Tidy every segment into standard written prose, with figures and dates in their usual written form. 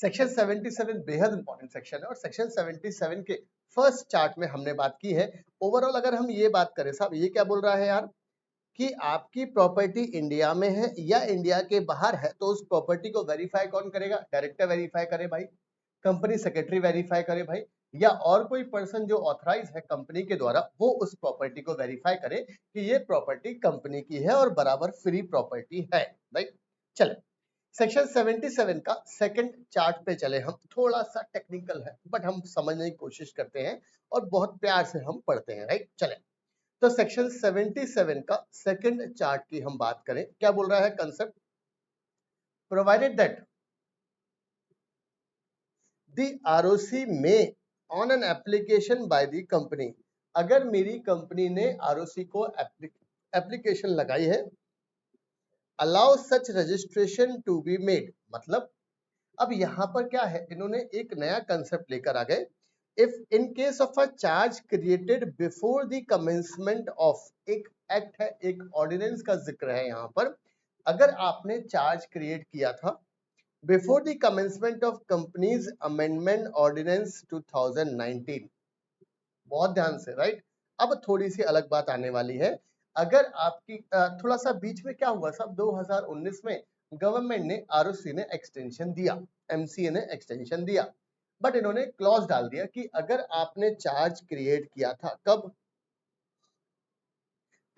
Section 77 बेहद important section है और सेक्शन 77 के फर्स्ट चार्ट में हमने बात की है। ओवरऑल अगर हम ये बात करें साहब, ये क्या बोल रहा है यार कि आपकी प्रॉपर्टी इंडिया में है या इंडिया के बाहर है तो उस प्रॉपर्टी को वेरीफाई कौन करेगा? डायरेक्टर वेरीफाई करे भाई, कंपनी सेक्रेटरी वेरीफाई करे भाई, या और कोई पर्सन जो ऑथराइज है कंपनी के द्वारा वो उस प्रॉपर्टी को वेरीफाई करे कि ये प्रॉपर्टी कंपनी की है और बराबर फ्री प्रॉपर्टी है। राइट, चले सेक्शन 77 का सेकंड चार्ट पे चले हम। थोड़ा सा टेक्निकल है बट हम समझने की कोशिश करते हैं और बहुत प्यार से हम पढ़ते हैं। राइट, चले तो सेक्शन 77 का सेकंड चार्ट की हम बात करें, क्या बोल रहा है concept? Provided that the ROC में on an application by the company, अगर मेरी कंपनी ने आरओसी को एप्लीकेशन लगाई है, allow such registration to be made, मतलब अब यहाँ पर क्या है, इन्होंने एक नया कंसेप्ट लेकर आ गए। If in case of a charge created before the commencement of, एक एक्ट है, एक ऑर्डिनेंस का जिक्र है यहाँ पर, अगर आपने चार्ज क्रिएट किया था before the commencement of companies amendment ordinance 2019, बहुत ध्यान से। राइट, अब थोड़ी सी अलग बात आने वाली है। अगर आपकी थोड़ा सा बीच में क्या हुआ साहब, 2019 में गवर्नमेंट ने आरओसी ने एक्सटेंशन दिया, एमसीए ने एक्सटेंशन दिया, बट इन्होंने क्लॉज डाल दिया कि अगर आपने चार्ज क्रिएट किया था कब,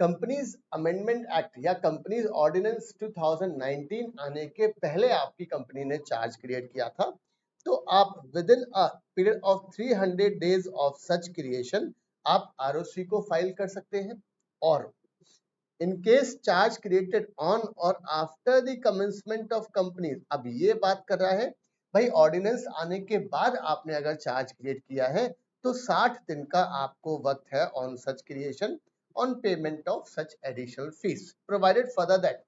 कंपनीज अमेंडमेंट एक्ट या कंपनीज ऑर्डिनेंस 2019 आने के पहले आपकी कंपनी ने चार्ज क्रिएट किया था, तो आप within a period of 300 days of such creation आप आरओसी को फाइल कर सकते हैं। और in case charge created on or after the commencement of companies, अब ये बात कर रहा है भाई ऑर्डिनेंस आने के बाद आपने अगर चार्ज क्रिएट किया है तो 60 दिन का आपको वक्त है on such creation on payment of such additional fees, provided further that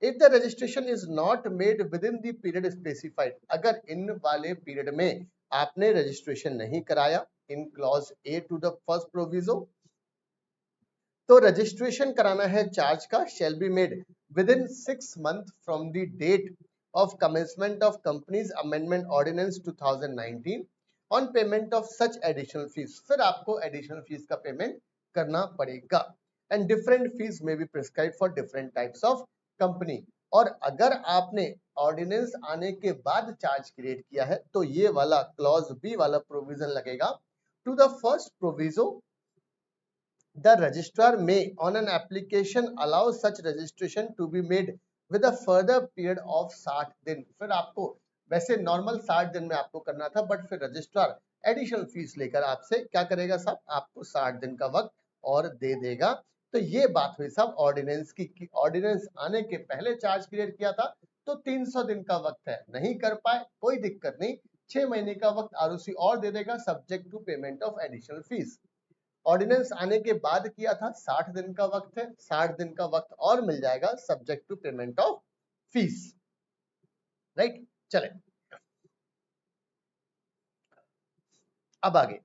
if the registration is not made within the period specified, अगर इन वाले पीरियड में आपने रजिस्ट्रेशन नहीं कराया in clause a to the first proviso, तो registration कराना है charge का, shall be made within 6 months from the date of commencement of company's amendment ordinance 2019 on payment of such additional fees, फिर आपको additional fees का payment करना पड़ेगा। And different fees में be prescribe for different types of company. और अगर आपने ordinance आने के बाद चार्ज क्रिएट किया है तो ये वाला क्लॉज बी वाला प्रोविजन लगेगा, to the first proviso the registrar may on an application allow such registration to be made with a further period of 60 दिन। फिर आपको वैसे नॉर्मल 60 दिन में आपको करना था बट फिर रजिस्ट्रार एडिशनल फीस लेकर आपसे क्या करेगा साहब, आपको 60 दिन का वक्त और दे देगा। तो ये बात हुई साहब ऑर्डिनेंस की ऑर्डिनेंस आने के पहले चार्ज क्रिएट किया था तो 300 दिन का वक्त है, नहीं कर पाए कोई दिक्कत नहीं, 6 महीने का वक्त आरओसी और दे देगा subject to payment of additional fees. Ordinance आने के बाद किया था 60 दिन का वक्त है, 60 दिन का वक्त और मिल जाएगा subject to payment of fees. Right, चले अब आगे,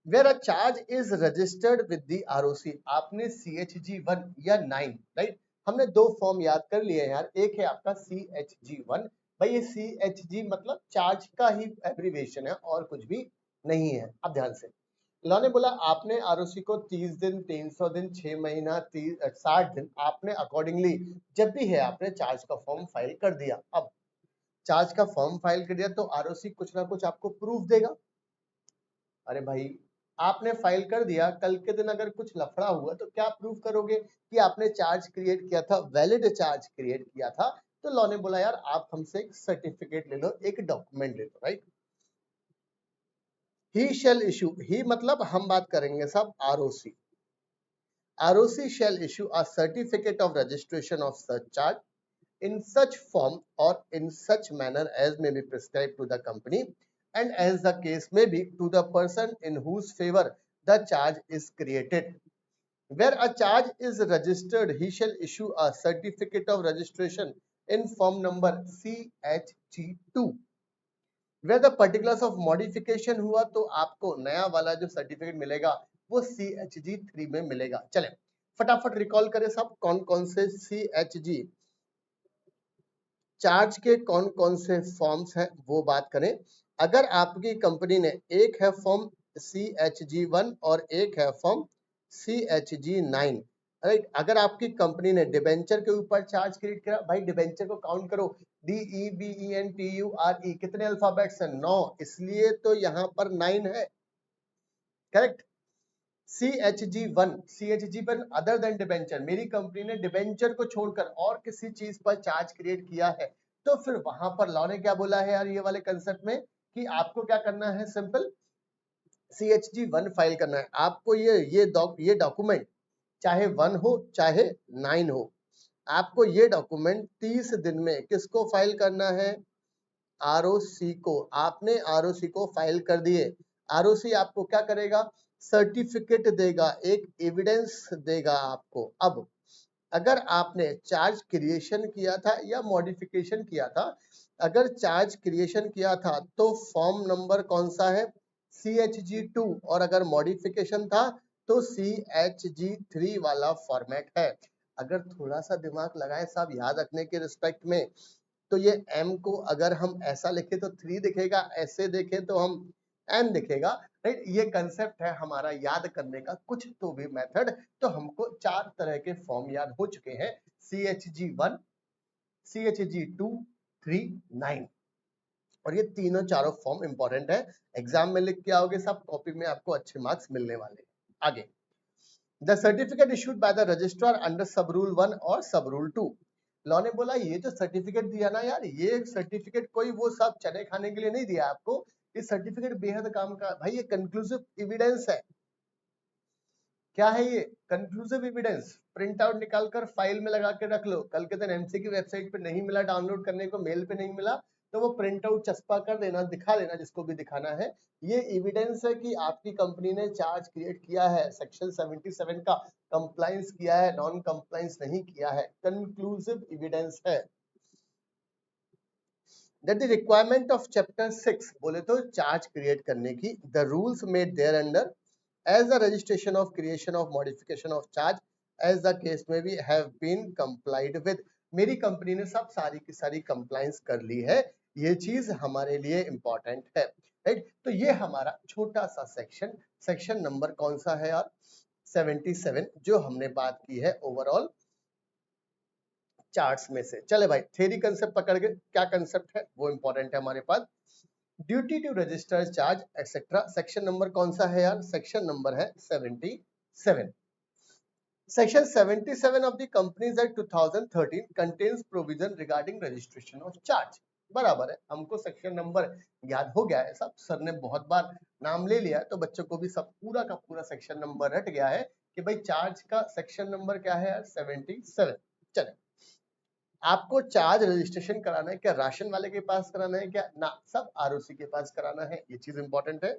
where a charge is registered with the ROC, आपने CHG1 या 9, राइट, हमने दो फॉर्म याद कर लिए हैं यार, एक है आपका CHG1, भाई ये CHG मतलब चार्ज का ही एब्रीविएशन है और कुछ भी नहीं है। अब ध्यान से, लॉ ने बोला आपने आरओसी को 30 दिन, 300 दिन, 6 महीना, 60 दिन, आपने अकॉर्डिंगली जब भी है आपने चार्ज का फॉर्म फाइल कर दिया। अब चार्ज का फॉर्म फाइल कर दिया तो आरओसी कुछ ना कुछ आपको प्रूफ देगा। अरे भाई आपने फाइल कर दिया, कल के दिन अगर कुछ लफड़ा हुआ तो क्या प्रूफ करोगे कि आपने चार्ज क्रिएट किया था, वैलिड चार्ज क्रिएट किया था। तो लॉ ने बोला यार आप हमसे एक सर्टिफिकेट ले लो, एक डॉक्यूमेंट ले लो। राइट, ही शैल इशू, ही मतलब हम बात करेंगे साहब ROC, ROC shall issue a certificate of registration of such charge in such form or in such manner as may be prescribed to the company and as the case may be to the person in whose favor the charge is created. Where a charge is registered, he shall issue a certificate of registration in form number CHG2. Where the particulars of modification हुआ तो आपको नया वाला जो certificate मिलेगा वो CHG3 में मिलेगा। चलें फटाफट रिकॉल करें सब कौन कौन से CHG चार्ज के कौन कौन से फॉर्म्स हैं वो बात करें। अगर आपकी कंपनी ने, एक है फॉर्म CHG1 और एक है फॉर्म CHG9, राइट। अगर आपकी कंपनी ने डिबेंचर के ऊपर चार्ज क्रिएट करा, भाई डिबेंचर को काउंट करो, DEBENTURE कितने अल्फाबेट्स हैं? 9, इसलिए तो यहाँ पर 9 है, correct. CHG1 other than debenture, मेरी कंपनी ने डिबेंचर को छोड़कर और किसी चीज पर चार्ज क्रिएट किया है, तो फिर वहां पर लॉ ने क्या बोला है यार, ये वाले कंसेप्ट में, कि आपको क्या करना है, सिंपल CHG1 फाइल करना है आपको। ये डॉक्यूमेंट चाहे 1 हो चाहे 9 हो, आपको ये डॉक्यूमेंट 30 दिन में किसको फाइल करना है? ROC को। आपने ROC को फाइल कर दिए, ROC आपको क्या करेगा? सर्टिफिकेट देगा, एक एविडेंस देगा आपको। अब अगर आपने चार्ज क्रिएशन किया था या मॉडिफिकेशन किया था, अगर चार्ज क्रिएशन किया था तो फॉर्म नंबर कौन सा है? CHG2, और अगर मॉडिफिकेशन था तो CHG3 वाला फॉर्मेट है। अगर थोड़ा सा दिमाग लगाए साहब याद रखने के रिस्पेक्ट में, तो ये M को अगर हम ऐसा लिखे तो 3 दिखेगा, ऐसे देखें तो हम N दिखेगा, राइट। ये कंसेप्ट है हमारा याद करने का, कुछ तो भी मेथड। तो हमको 4 तरह के फॉर्म याद हो चुके हैं, CHG1, CHG2, 3, 9, और ये तीनों चारों फॉर्म इंपॉर्टेंट है। एग्जाम में लिख के आओगे सब, कॉपी में आपको अच्छे मार्क्स मिलने वाले। आगे, the certificate issued by the registrar under sub rule 1 और सब रूल 2। लॉ ने बोला ये जो सर्टिफिकेट दिया ना यार, ये सर्टिफिकेट कोई वो सब चने खाने के लिए नहीं दिया आपको, ये सर्टिफिकेट बेहद काम का, भाई ये कंक्लूसिव एविडेंस है। क्या है ये? Conclusive evidence. प्रिंट आउट निकाल कर फाइल में लगा के रख लो, कल के दिन MC की वेबसाइट पे नहीं मिला डाउनलोड करने को, मेल पे नहीं मिला, तो वो प्रिंट आउट चस्पा कर देना, दिखा लेना जिसको भी दिखाना है। ये एविडेंस है कि आपकी कंपनी ने चार्ज क्रिएट किया है, सेक्शन 77 का कंप्लायंस किया है, नॉन कंप्लायंस नहीं किया है, कंक्लूसिव एविडेंस है। That the requirement of chapter 6 बोले तो चार्ज क्रिएट करने की, the rules made thereunder as the registration of creation of modification of charge as the case may be have been complied with। मेरी company ने सब सारी की सारी कंप्लायंस कर ली है, ये चीज हमारे लिए इंपॉर्टेंट है, राइट। तो ये हमारा छोटा सा सेक्शन नंबर कौन सा है यार? 77, जो हमने बात की है ओवरऑल चार्ट्स में से। चले भाई, थ्योरी कंसेप्ट पकड़ के, क्या कंसेप्ट है वो इंपॉर्टेंट है हमारे पास। Duty to register charge etcetera, section number कौन सा है यार? सेक्शन नंबर है 77। Section 77 of the companies act 2013 contains provision regarding registration of charge. बराबर है, हमको सेक्शन नंबर याद हो गया है, सब सर ने बहुत बार नाम ले लिया, तो बच्चों को भी सब पूरा का पूरा सेक्शन नंबर रट गया है कि भाई चार्ज का सेक्शन नंबर क्या है यार? 77। चले, आपको चार्ज रजिस्ट्रेशन कराना है क्या राशन वाले के पास कराना है क्या? ना, सब ROC के पास कराना है, ये चीज इंपॉर्टेंट है।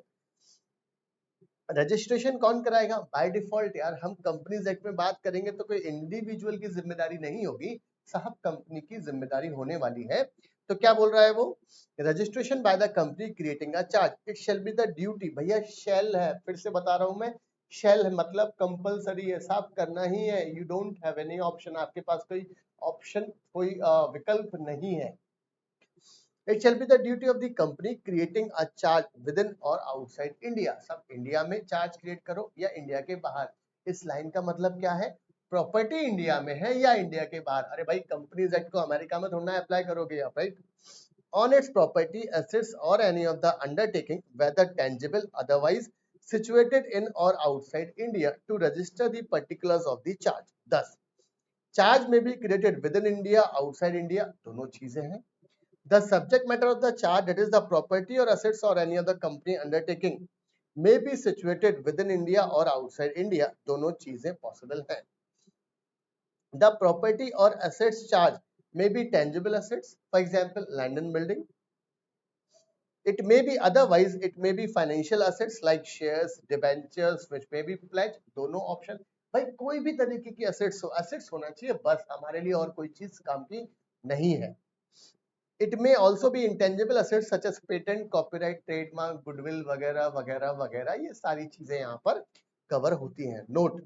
रजिस्ट्रेशन कौन कराएगा? बाय डिफॉल्ट यार, हम कंपनीज एक्ट में बात करेंगे तो कोई इंडिविजुअल की जिम्मेदारी नहीं होगी साहब, कंपनी की जिम्मेदारी होने वाली है। तो क्या बोल रहा है वो? Registration bye the company creating a charge, it shall be the duty. भैया शेल है, फिर से बता रहा हूं मैं, शेल है मतलब कंपलसरी है साहब, करना ही है, you don't have any option, आपके पास कोई ऑप्शन, कोई विकल्प नहीं है। It shall be the duty of the company creating a charge within or outside India। सब इंडिया में चार्ज क्रिएट करो या इंडिया के बाहर। इस लाइन का मतलब क्या है? प्रॉपर्टी इंडिया में है या इंडिया के बाहर। अरे भाई, कंपनीज एक्ट को अमेरिका में थोड़ा अप्लाई करोगे आप, right. On its property, assets or any of the undertaking, whether tangible, otherwise situated in or outside India, to register the particulars of the charge। Thus, charge may be created within India, outside India, दोनों चीजें हैं। The subject matter of the charge, that is the property or assets or any other company undertaking, may be situated within India or outside India, दोनों चीजें possible हैं। The property or assets charge may be tangible assets, for example land and building। It may be otherwise, it may be financial assets like shares, debentures which may be pledged, दोनों option. भाई कोई भी तरीके की assets हो, assets होना चाहिए बस, हमारे लिए और कोई चीज काम की नहीं है। It may also be intangible assets such as patent, copyright, trademark, goodwill वगैरह वगैरह वगैरह, ये सारी चीजें यहाँ पर कवर होती हैं। Note,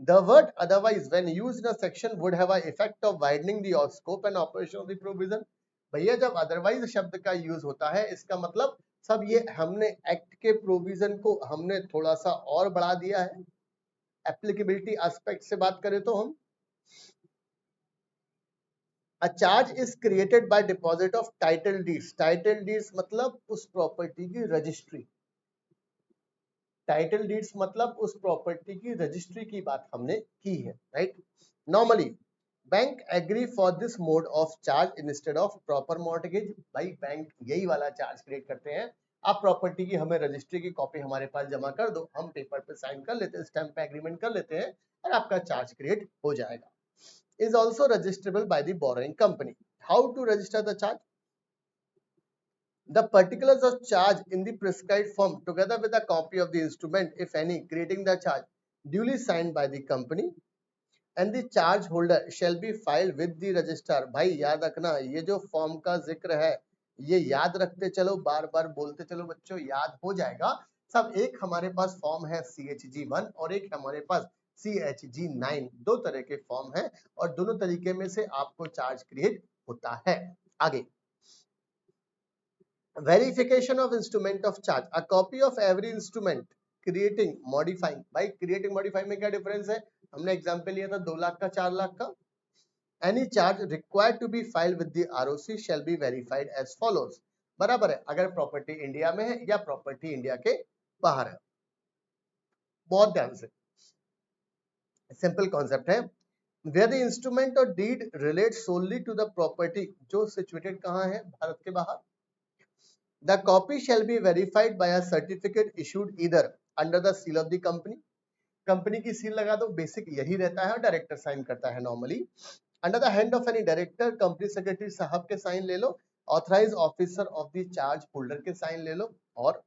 The word otherwise when used in a section would have an effect of widening the scope and operation of the provision. भैया जब otherwise शब्द का यूज होता है इसका मतलब सब ये हमने एक्ट के प्रोविजन को हमने थोड़ा सा और बढ़ा दिया है. एप्लीकेबिलिटी एस्पेक्ट से बात करें तो हम A charge is created by deposit of title deeds. Title deeds मतलब उस प्रॉपर्टी की रजिस्ट्री. टाइटल डीड्स मतलब उस प्रॉपर्टी की रजिस्ट्री की बात हमने की है, right. Normally bank agree for this mode of charge instead of proper mortgage. भाई बैंक यही वाला चार्ज क्रिएट करते हैं. आप प्रॉपर्टी की हमें रजिस्ट्री की कॉपी हमारे पास जमा कर दो, हम पेपर पे साइन कर लेते हैं, स्टैम्प पे एग्रीमेंट कर लेते हैं और आपका चार्ज क्रिएट हो जाएगा. Is also registrable by the borrowing company. How to register the charge? The particulars of charge in the prescribed form together with a copy of the instrument, if any, creating the charge, duly signed by the company and the charge holder shall be filed with the registrar. भाई याद रखना ये जो form का जिक्र है ये याद रखते चलो, बार बार बोलते चलो बच्चों, याद हो जाएगा सब. एक हमारे पास फॉर्म है CHG1 और एक हमारे पास CHG9. दो तरह के फॉर्म है और दोनों तरीके में से आपको चार्ज क्रिएट होता है. आगे verification of instrument of charge. A copy of every instrument creating modifying. भाई क्रिएटिंग मॉडिफाइंग में क्या डिफरेंस है? हमने एग्जांपल लिया था 2 लाख का 4 लाख का. Any charge required to be filed with the ROC shall be verified as follows. बराबर है, अगर प्रॉपर्टी इंडिया में है या प्रॉपर्टी इंडिया के बाहर है. बहुत ध्यान से, सिंपल कॉन्सेप्ट है. Where the instrument or deed relate solely to the property, जो सिचुएटेड कहाँ है? भारत के बाहर. The copy shall be verified by a certificate issued either under the seal of the company. Company की सील लगा दो, basic यही रहता है और डायरेक्टर साइन करता है normally. Under the hand of any director, company secretary साहब के साइन ले लो, authorise officer of the charge holder के साइन ले लो, or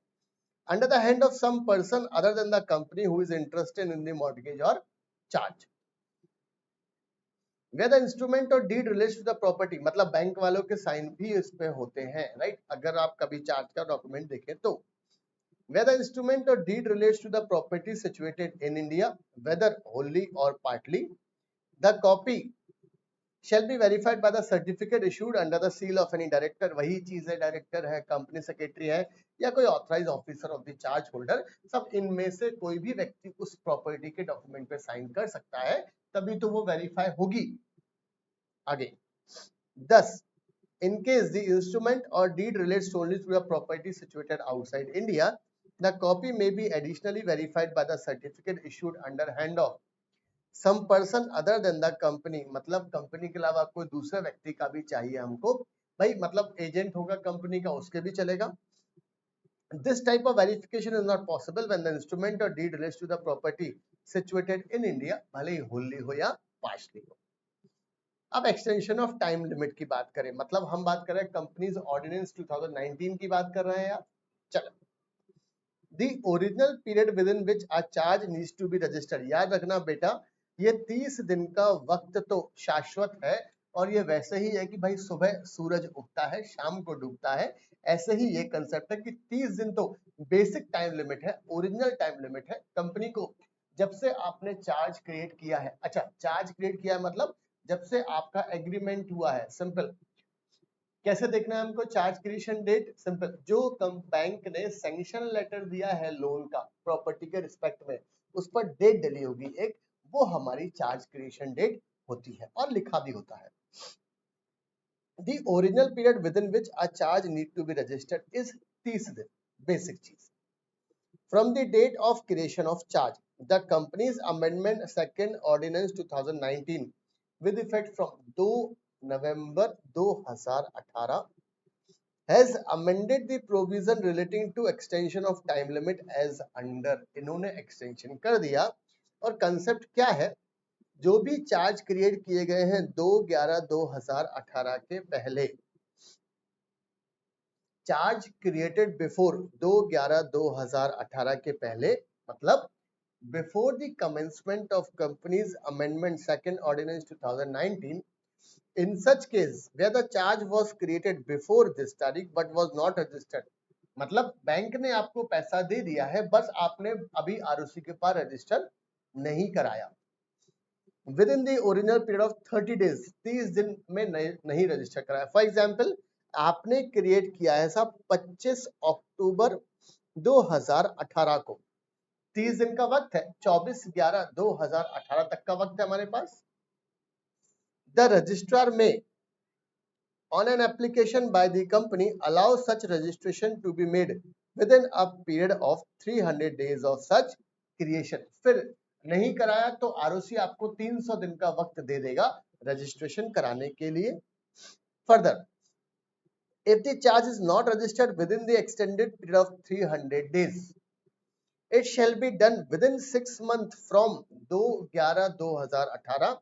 under the hand of some person other than the company who is interested in the mortgage or charge. Where the instrument or deed relates to the property, मतलब bank वालों के sign भी इस पे होते हैं, राइट. अगर आप कभी चार्ज का डॉक्यूमेंट देखें तो where the instrument or deed relates to the property situated in India, whether wholly or partly, the copy shall be verified by the certificate issued under the seal of any director. वही चीज है, director है, company secretary है या कोई authorise officer of the charge holder, सब इनमें से कोई भी व्यक्ति उस प्रॉपर्टी के डॉक्यूमेंट पे साइन कर सकता है, तभी तो वो वेरीफाई होगी. आगे 10. In case the instrument or deed relates only to a property situated outside India, the copy may be additionally verified by the certificate issued under hand of some person other than the company. मतलब company के अलावा कोई दूसरे व्यक्ति का भी चाहिए हमको, भाई मतलब एजेंट होगा कंपनी का, उसके भी चलेगा. This type of verification is not possible when the instrument or deed relates to the property situated in India, भले ही wholly हो या partially हो. अब एक्सटेंशन ऑफ टाइम लिमिट की बात करें, मतलब हम बात कर रहे हैं कंपनीज ऑर्डिनेंस 2019 की बात कर रहे हैं यार. चलो, the original period within which a charge needs to be registered. याद रखना बेटा, ये 30 दिन का वक्त तो शाश्वत है और ये वैसे ही है कि भाई सुबह सूरज उगता है शाम को डूबता है, ऐसे ही ये कंसेप्ट है कि 30 दिन तो बेसिक टाइम लिमिट है, ओरिजिनल टाइम लिमिट है. कंपनी को जब से आपने चार्ज क्रिएट किया है, अच्छा चार्ज क्रिएट किया है मतलब जब से आपका एग्रीमेंट हुआ है. सिंपल कैसे देखना है हमको चार्ज क्रिएशन डेट? सिंपल, जो बैंक ने सैंक्शन लेटर दिया है लोन का प्रॉपर्टी के रिस्पेक्ट में, उस पर डेट डली होगी एक, वो हमारी चार्ज क्रिएशन डेट होती है और लिखा भी होता है. The original period within which a charge need to be registered is 30 दिन, बेसिक चीज. From the date of creation of charge, the company's amendment second ordinance 2019 with effect from 2 November 2018 has amended the provision relating to extension of time limit as under. इन्होंने extension कर दिया और concept क्या है? जो भी charge create किए गए हैं 2/11/2018 के पहले, चार्ज क्रिएटेड बिफोर 2/11/2018 के पहले, मतलब before the commencement of company's amendment second ordinance 2019, in such case where the charge was created before this तारीख but was not registered, मतलब बैंक ने आपको पैसा दे दिया है, बस आपने अभी ROC के पास रजिस्टर नहीं कराया. With in the original period of 30 days, 30 दिन में नहीं रजिस्टर कराया। फॉर एग्जाम्पल आपने क्रिएट किया है साहब 25 अक्टूबर 2018 को, 30 दिन का वक्त है, 24/11/2018 तक का वक्त है हमारे पास। द रजिस्ट्रार में on an application by the company allow such registration to be made within a period of 300 days of such creation। फिर नहीं कराया तो आरओसी आपको 300 दिन का वक्त दे देगा रजिस्ट्रेशन कराने के लिए। Further, if the charge is not registered within the extended period of 300 days, it shall be done within 6 months from 2/11/2018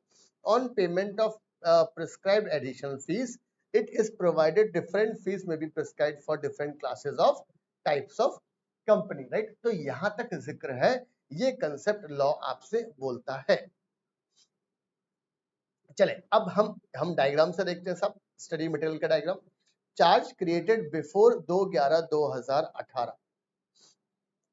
on payment of prescribed additional fees. It is provided different fees may be prescribed for different classes of types of company, right? तो यहां तक जिक्र है, ये concept law आपसे बोलता है। चले अब हम डायग्राम से देखते हैं सब, स्टडी मटेरियल का diagram. Charge created before 2/11/2018,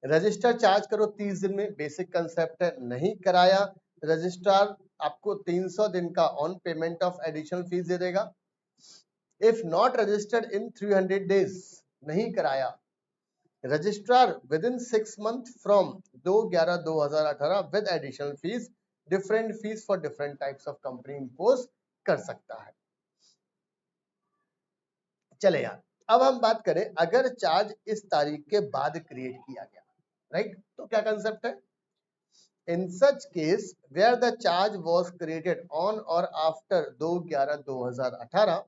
register charge करो 30 दिन में, बेसिक कंसेप्ट है। नहीं कराया रजिस्ट्रार आपको 300 दिन का on payment of additional fees दे देगा। If not registered in 300 days, नहीं कराया registrar within 6 month from 2/11/2018 with additional fees, different fees for different types of company impose कर सकता है। चले यार, अब हम बात करें अगर चार्ज इस तारीख के बाद क्रिएट किया गया, राइट? तो क्या कंसेप्ट है? In such case where the charge was created on or after 2/11/2018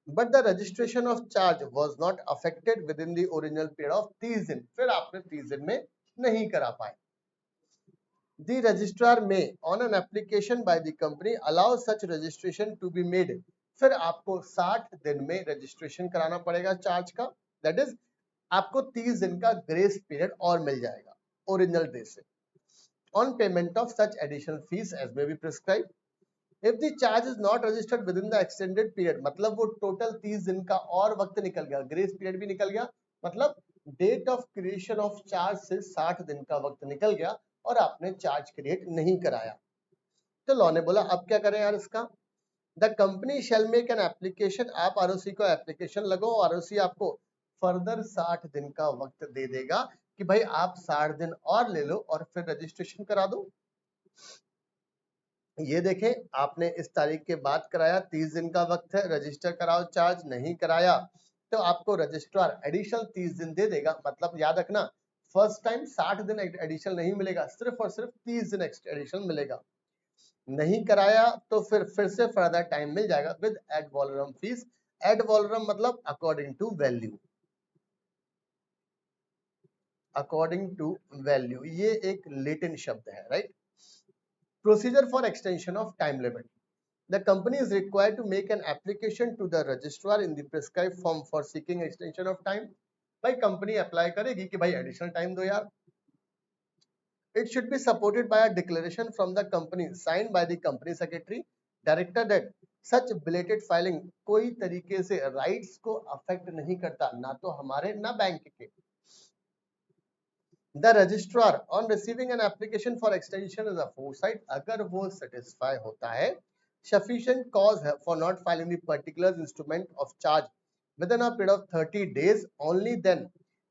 but the registration of charge was not affected within the original period of 30 दिन, फिर आपने 30 दिन में नहीं करा पाए। The registrar may on an application by the company allow such registration to be made, फिर आपको 60 दिन में रजिस्ट्रेशन कराना पड़ेगा चार्ज का, दैट इज आपको 30 दिन का ग्रेस पीरियड और मिल जाएगा ओरिजिनल डे से, on payment of such additional fees as may be prescribed. If the charge is not registered within the extended period, मतलब वो टोटल 30 दिन का और वक्त निकल गया, ग्रेस पीरियड भी निकल गया, मतलब date of creation of charge से 60 दिन का वक्त निकल गया और आपने चार्ज क्रिएट नहीं कराया। तो लॉ ने बोला अब क्या करें यार इसका? The company shall make an application, आप आरओसी को एप्लीकेशन लगाओ, आरओसी आपको फर्दर 60 दिन का वक्त दे देगा कि भाई आप 60 दिन और ले लो और फिर रजिस्ट्रेशन करा दो। ये देखें, आपने इस तारीख के बाद कराया, 30 दिन का वक्त है, रजिस्टर कराओ चार्ज, नहीं कराया तो आपको रजिस्ट्रार एडिशनल 30 दिन दे देगा। मतलब याद रखना, फर्स्ट टाइम 60 दिन एडिशनल नहीं मिलेगा, सिर्फ और सिर्फ 30 दिन एडिशनल मिलेगा। नहीं कराया तो फिर से फर्दर टाइम मिल जाएगा with ad valorem fees. Ad valorem मतलब according to value, according to value, ये एक लेटिन शब्द है, राइट? Procedure for extension of time limit. The company is required to make an application to the registrar in the prescribed form for seeking extension of time. भाई company apply करेगी कि भाई additional time दो यार। It should be supported by a declaration from the company signed by the company secretary, director that such belated filing कोई तरीके से rights को अफेक्ट नहीं करता, ना तो हमारे ना बैंक के। The registrar on receiving an application for extension is aforesaid, अगर वो satisfy होता है sufficient cause for not filing the particular instrument of charge within a period of 30 days, only then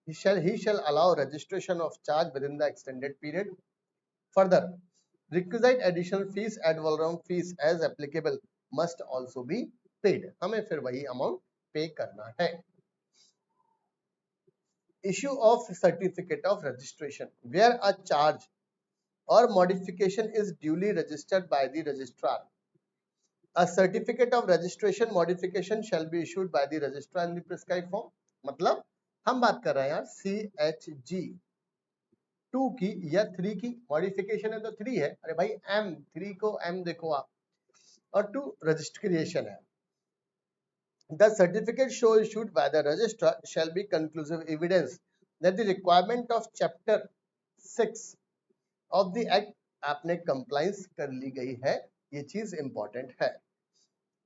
he shall allow registration of charge within the extended period. Further, requisite additional fees ad valorem fees as applicable must also be paid. हमें फिर वही amount pay करना है। Issue of certificate of registration, where a charge or modification is duly registered by the registrar. A certificate of registration modification shall be issued by the registrar in the prescribed form. मतलब हम बात कर रहे हैं यार CHG 2 की या 3 की, मॉडिफिकेशन है तो 3 है, अरे भाई M3 को M देखो आप, और 2 रजिस्ट्रेशन है। The certificate show issued by the registrar shall be conclusive evidence that the requirement of chapter 6 of the act आपने compliance कर ली गई है, ये चीज important है।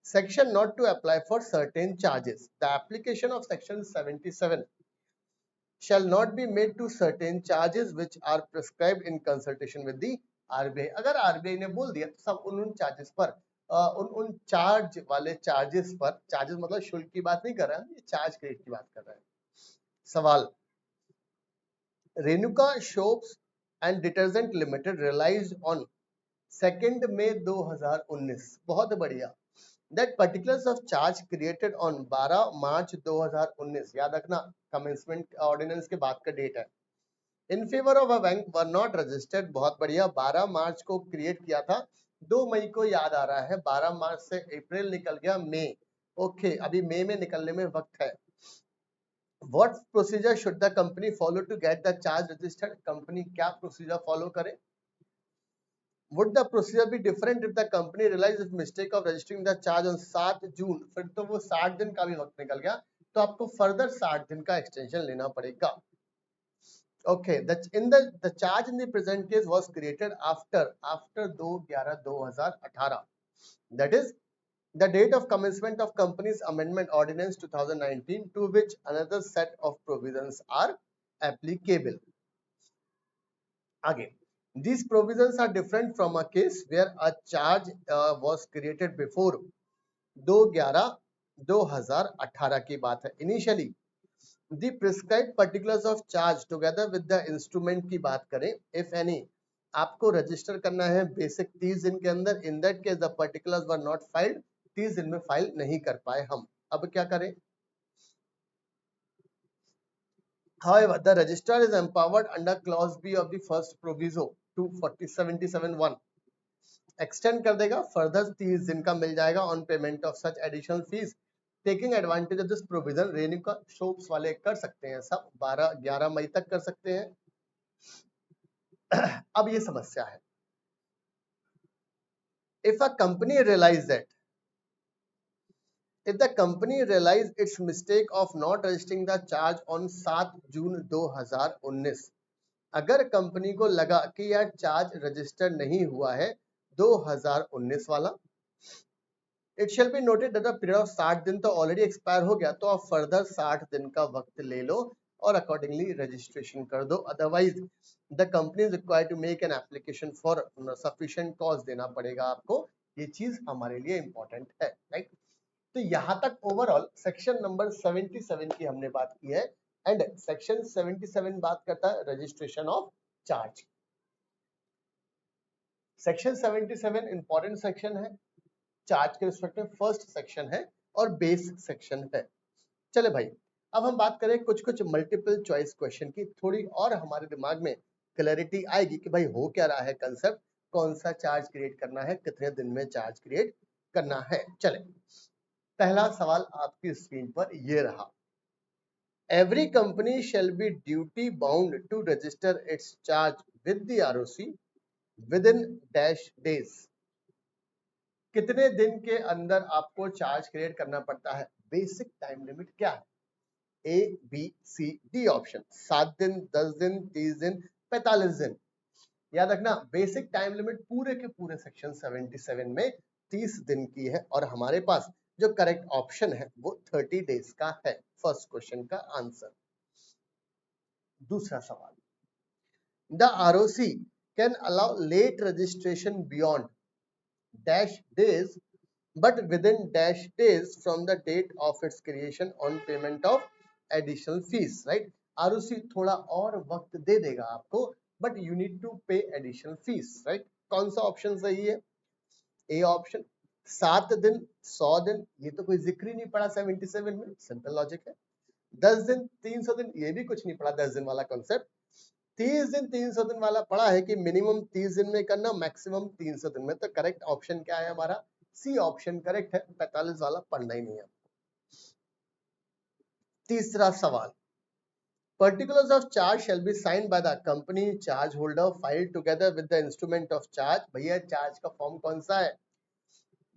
Section not to apply for certain charges. The application of section 77 shall not be made to certain charges which are prescribed in consultation with the RBI. अगर RBI ने बोल दिया तो सब उन चार्जेस पर उन चार्ज वाले चार्जेस पर, चार्जेस मतलब शुल्क की बात नहीं कर रहा है, चार्ज क्रेडिट की बात कर रहा है। सवाल, Renuka soaps and detergent limited realised on 2 May 2019, बहुत बढ़िया, that particulars of charge created on 12 March 2019, याद रखना कमेंसमेंट ऑर्डिनेंस के बाद का डेट है, in favour of a bank were not registered, बहुत बढ़िया, 12 मार्च को क्रिएट किया था, 2 मई को याद आ रहा है, 12 मार्च से अप्रैल निकल गया, मई, ओके, अभी मई में निकलने में वक्त है। What procedure should the company follow to get the charge registered? Company क्या प्रोसीजर फॉलो करे? Would the procedure be different if the company realized its mistake of registering the charge on 7 जून? फिर तो वो 60 दिन का भी वक्त निकल गया, तो आपको फर्दर 60 दिन का एक्सटेंशन लेना पड़ेगा। Okay, the charge in the present case was created after 2/11/2018. That is the date of commencement of Companies Amendment Ordinance 2019, to which another set of provisions are applicable. Again, these provisions are different from a case where a charge was created before 2/11/2018 की बात है। Initially, the prescribed particulars of charge together with the instrument की बात करें, if any, आपको register करना है basic 30 दिन के अंदर, in that case the particulars were not filed, 30 दिन में फाइल नहीं कर पाए हम, अब क्या करें? However, the registrar is empowered under clause B of the first proviso 240/77(1), extend कर देगा, फर्दर 30 दिन का मिल जाएगा on payment of such additional fees, taking advantage of this provision. Renuka shops वाले कर सकते हैं सब, 11 मई तक कर सकते हैं। अब ये समस्या है, if a company realize that if the company realize its mistake of not registering the charge on 7 जून 2019, अगर कंपनी को लगा कि यार चार्ज रजिस्टर नहीं हुआ है 2019 वाला, it shall be noted that the period of 60 दिन तो ऑलरेडी एक्सपायर हो गया, तो आप फर्दर 60 दिन का वक्त ले लो और अकॉर्डिंगली रजिस्ट्रेशन कर दो, otherwise the company is required to make an application for sufficient cost, देना पड़ेगा आपको, ये चीज हमारे लिए इंपॉर्टेंट है, राइट। तो यहां तक ओवरऑल सेक्शन नंबर 77 की हमने बात की है, एंड सेक्शन 77 बात करता है registration of charge. Section 77 important section है, चार्ज के रिस्पेक्ट में फर्स्ट सेक्शन है और बेसिक सेक्शन है। चले भाई, अब हम बात करें कुछ कुछ मल्टीपल चॉइस क्वेश्चन की, थोड़ी और हमारे दिमाग में क्लैरिटी आएगी कि भाई हो क्या रहा है कंसेप्ट, कौन सा चार्ज क्रिएट करना है, कितने दिन में चार्ज क्रिएट करना है। चले, पहला सवाल आपकी स्क्रीन पर ये रहा, every company shall be duty bound to register its charge with the ROC within dash days, कितने दिन के अंदर आपको चार्ज क्रिएट करना पड़ता है, बेसिक टाइम लिमिट क्या है? A B C D option, 7 दिन, 10 दिन, 30 दिन, 45 दिन। याद रखना बेसिक टाइम लिमिट पूरे के पूरे सेक्शन 77 में 30 दिन की है, और हमारे पास जो करेक्ट ऑप्शन है वो 30 डेज का है, फर्स्ट क्वेश्चन का आंसर। दूसरा सवाल, the ROC can allow late registration beyond dash days but within dash days from the date of its creation on payment of additional fees, right? ROC थोड़ा और वक्त दे देगा आपको, but you need to pay additional fees, right? कौन सा option सही है? A option, 7 दिन, 100 दिन, ये तो कोई जिक्र ही नहीं पड़ा 77 में, सिंपल लॉजिक है। 10 दिन, 300 दिन, ये भी कुछ नहीं पड़ा 10 दिन वाला कॉन्सेप्ट। 30 दिन, 300 दिन वाला पड़ा है कि मिनिमम 30 दिन में करना, मैक्सिमम 300 दिन में, तो करेक्ट ऑप्शन क्या है हमारा? सी ऑप्शन करेक्ट है, 45 वाला पढ़ना ही नहीं है। तीसरा सवाल, particulars of charge shall be signed by the company charge holder filed together with the instrument of charge। भैया चार्ज का फॉर्म कौन सा है?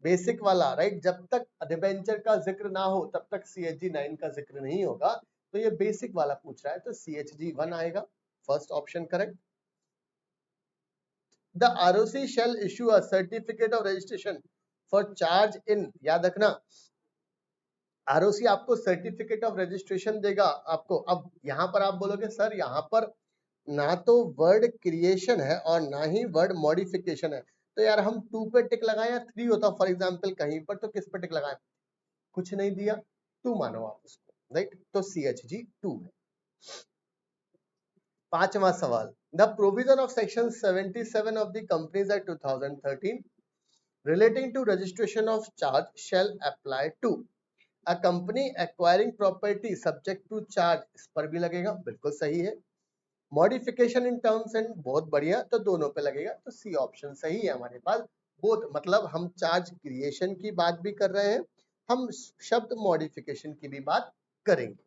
बेसिक वाला, राइट। जब तक डिबेंचर का जिक्र ना हो तब तक CHG 9 का जिक्र नहीं होगा, तो ये बेसिक वाला पूछ रहा है, तो CHG 1 आएगा, first option correct. The ROC shall issue a certificate of registration for charge in, याद रखना ROC आपको सर्टिफिकेट ऑफ रजिस्ट्रेशन देगा आपको। अब यहाँ पर आप बोलोगे सर यहाँ पर ना तो वर्ड क्रिएशन है और ना ही वर्ड मॉडिफिकेशन है, तो यार हम 2 पे टिक लगाएं या 3 होता फॉर एग्जांपल कहीं पर, तो किस पे टिक लगाएं? कुछ नहीं दिया, 2 मानो आप उसको, राइट? तो CHG 2 है। पांचवा सवाल, the provision of section 77 of the companies act 2013 relating to registration of charge shall apply to a company acquiring property subject to charge, इस पर भी लगेगा, बिल्कुल सही है। मॉडिफिकेशन इन टर्म्स एंड, बहुत बढ़िया, तो दोनों पे लगेगा, तो सी ऑप्शन सही है हमारे पास। बोथ मतलब हम चार्ज क्रिएशन की बात भी कर रहे हैं, हम शब्द मॉडिफिकेशन की भी बात करेंगे।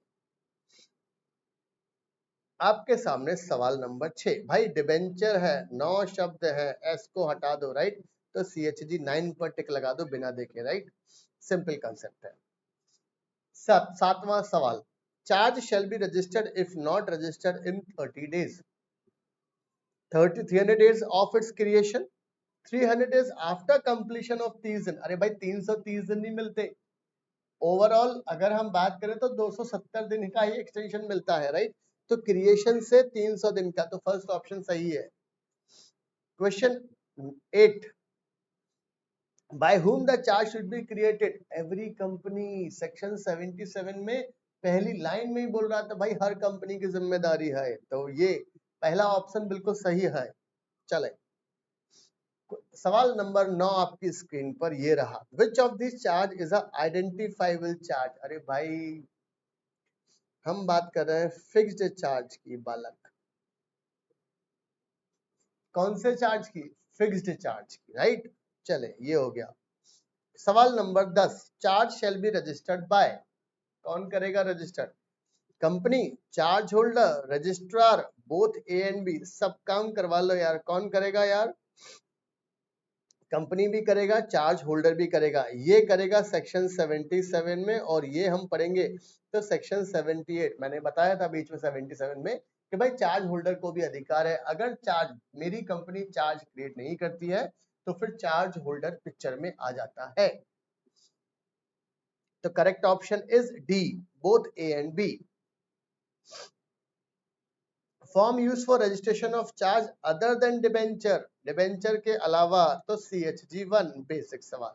आपके सामने सवाल नंबर 6, भाई डिबेंचर है, 9 शब्द है, एस को हटा दो, राइट? तो CHG 9 पर टिक लगा दो बिना देखे, राइट? सिंपल कंसेप्ट है। सातवां सवाल, charge shall be registered if not registered in 30 days, 300 days of its creation, 300 days after completion of 30 दिन। अरे भाई 330 दिन नहीं मिलते, ओवरऑल अगर हम बात करें तो 270 दिन का ही एक्सटेंशन मिलता है, राइट? तो क्रिएशन से 300 दिन का, तो फर्स्ट ऑप्शन सही है। Question 8, by whom the charge should be created, every company, section 77 में पहली लाइन में ही बोल रहा था भाई हर कंपनी की जिम्मेदारी है, तो ये पहला ऑप्शन बिल्कुल सही है। चले सवाल नंबर 9 आपकी स्क्रीन पर ये रहा, which of this charge is a identifiable charge. अरे भाई हम बात कर रहे हैं फिक्स्ड चार्ज की बालक, कौन से चार्ज की? फिक्स्ड चार्ज की, राइट? चले ये हो गया। सवाल number 10, charge shall be registered by, कौन करेगा registered? Company, charge holder, registrar, both A and B, सब काम करवा लो यार, कौन करेगा यार? कंपनी भी करेगा, चार्ज होल्डर भी करेगा, ये करेगा सेक्शन 77 में, और ये हम पढ़ेंगे तो सेक्शन 78। मैंने बताया था बीच में 77 में कि भाई चार्ज होल्डर को भी अधिकार है, अगर चार्ज मेरी कंपनी चार्ज क्रिएट नहीं करती है तो फिर चार्ज होल्डर पिक्चर में आ जाता है। तो correct option is D, both A and B. Form use for registration of charge other than debenture, debenture के अलावा, तो CHG 1 बेसिक सवाल।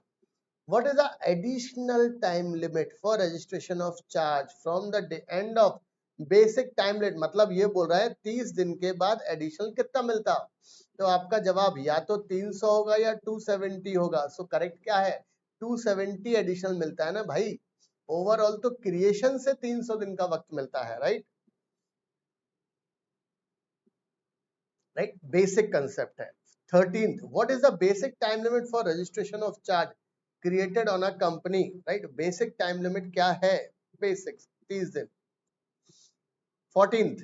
What is the additional time limit for registration of charge from the end of basic time limit, मतलब ये बोल रहा है 30 दिन के बाद एडिशनल कितना मिलता? तो आपका जवाब या तो 300 होगा या 270 होगा। सो करेक्ट क्या है? 270 एडिशनल मिलता है ना भाई। ओवरऑल तो क्रिएशन से 300 दिन का वक्त मिलता है, राइट? राइट, बेसिक कंसेप्ट है। 13th, what is the basic time limit for registration of charge created on a company, right? Basic time limit क्या है? बेसिक 30 दिन। 14th,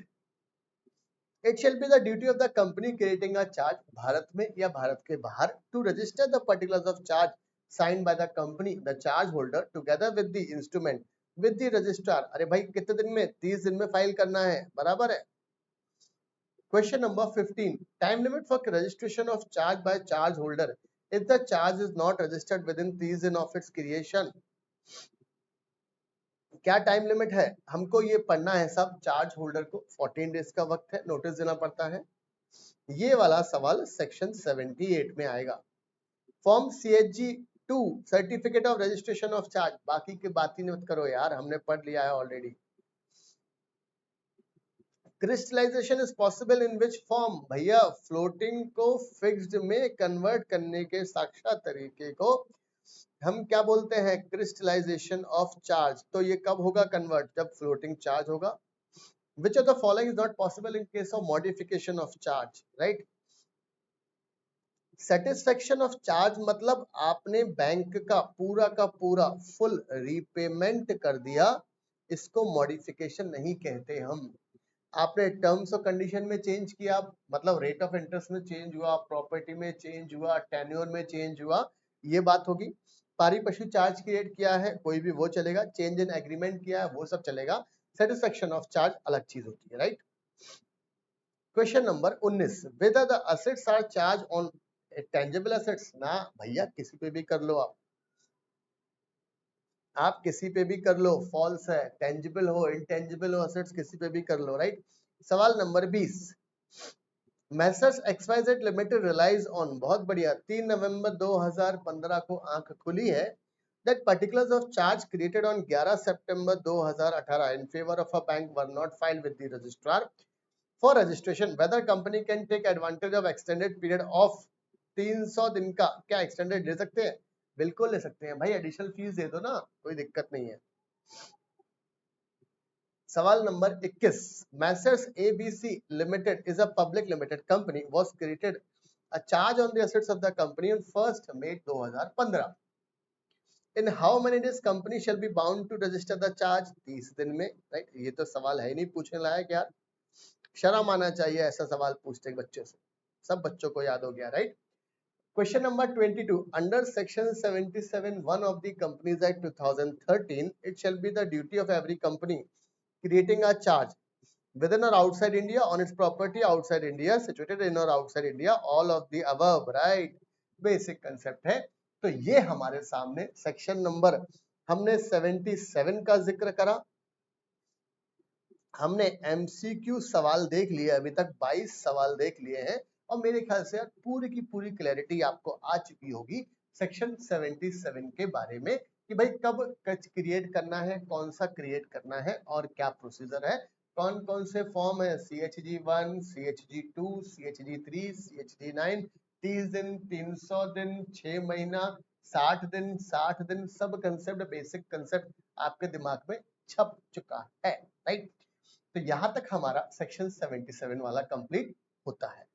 it shall be the duty of the company creating a charge, Bharat में या भारत के बाहर, to register the particulars of charge signed by the company the charge holder together with the instrument with the registrar. अरे भाई कितने दिन में? 30 दिन में फाइल करना है, बराबर है। Question number 15. Time limit for registration of charge by charge holder if the charge is not registered within 30 days of its creation. क्या टाइम लिमिट है? हमको ये पढ़ना है सब। चार्ज होल्डर को 14 डेज का वक्त है, नोटिस देना पड़ता है। ये वाला सवाल सेक्शन 78 में आएगा। Form CHG 2 certificate of registration of charge, बाकी की बात ही मत करो यार, हमने पढ़ लिया है already. Crystallisation is possible in which form? भैया फ्लोटिंग को फिक्स्ड में कन्वर्ट करने के साक्षात तरीके को हम क्या बोलते हैं? Crystallisation of charge. तो ये कब होगा कन्वर्ट? जब फ्लोटिंग चार्ज होगा। Which of the following is not possible in case of modification of charge, right? Satisfaction of charge मतलब आपने बैंक का पूरा फुल रीपेमेंट कर दिया, इसको मॉडिफिकेशन नहीं कहते हम। आपने टर्म्स और कंडीशन में चेंज किया, मतलब रेट ऑफ इंटरेस्ट में चेंज हुआ, प्रॉपर्टी में चेंज हुआ, टेन्योर में चेंज हुआ, ये बात होगी। पारी पशु चार्ज क्रिएट किया है, कोई भी वो चलेगा। चेंज इन एग्रीमेंट किया है, वो सब चलेगा। सेटिस्फेक्शन ऑफ चार्ज अलग चीज होती है, right? Question number 19, whether the assets are charge on tangible assets. ना भैया, किसी पे भी कर लो आप किसी पे भी कर लो, फॉल्स है। टेंजिबल हो, इंटेंजिबल हो असेट्स, किसी पे भी कर लो, राइट? सवाल number 20, messrs XYZ limited relies on, बहुत बढ़िया, 3 नवंबर 2015 को आंख खुली है, that particulars of charge created on 11 September 2018 in favor of a bank were not filed with the registrar for registration. Whether company can take advantage of extended period of 300 दिन का, क्या extended ले सकते हैं? बिल्कुल ले सकते हैं भाई, एडिशनल फीस दे दो ना, कोई दिक्कत नहीं है। सवाल number 21, Messrs ABC limited is a public limited company, was created a charge on the assets of the company on 1st May 2015. In how many days company shall be bound to register the charge? 30 दिन में, right? ये तो सवाल है ही नहीं पूछने लायक यार, शर्म आना चाहिए ऐसा सवाल पूछते बच्चों से, सब बच्चों को याद हो गया, right? Question number 22. Under section 77(1) of the Companies Act 2013, it shall be the duty of every company creating a charge within or outside India on its property outside India, situated in or outside India, all of the above, right? Basic concept है। तो ये हमारे सामने section number, हमने 77 का जिक्र करा, हमने MCQ सवाल देख लिए, अभी तक 22 सवाल देख लिए हैं, और मेरे ख्याल से यार पूरी की पूरी क्लैरिटी आपको आ चुकी होगी सेक्शन 77 के बारे में कि भाई कब क्रिएट करना है, कौन सा क्रिएट करना है और क्या प्रोसीजर है, कौन कौन से फॉर्म है, CHG1, CHG2, CHG3, CHG9, 30 दिन, 300 दिन, 6 महीना, 60 दिन, 60 दिन, सब कंसेप्ट, बेसिक कंसेप्ट आपके दिमाग में छप चुका है, राइट? तो यहां तक हमारा सेक्शन 77 वाला कंप्लीट होता है।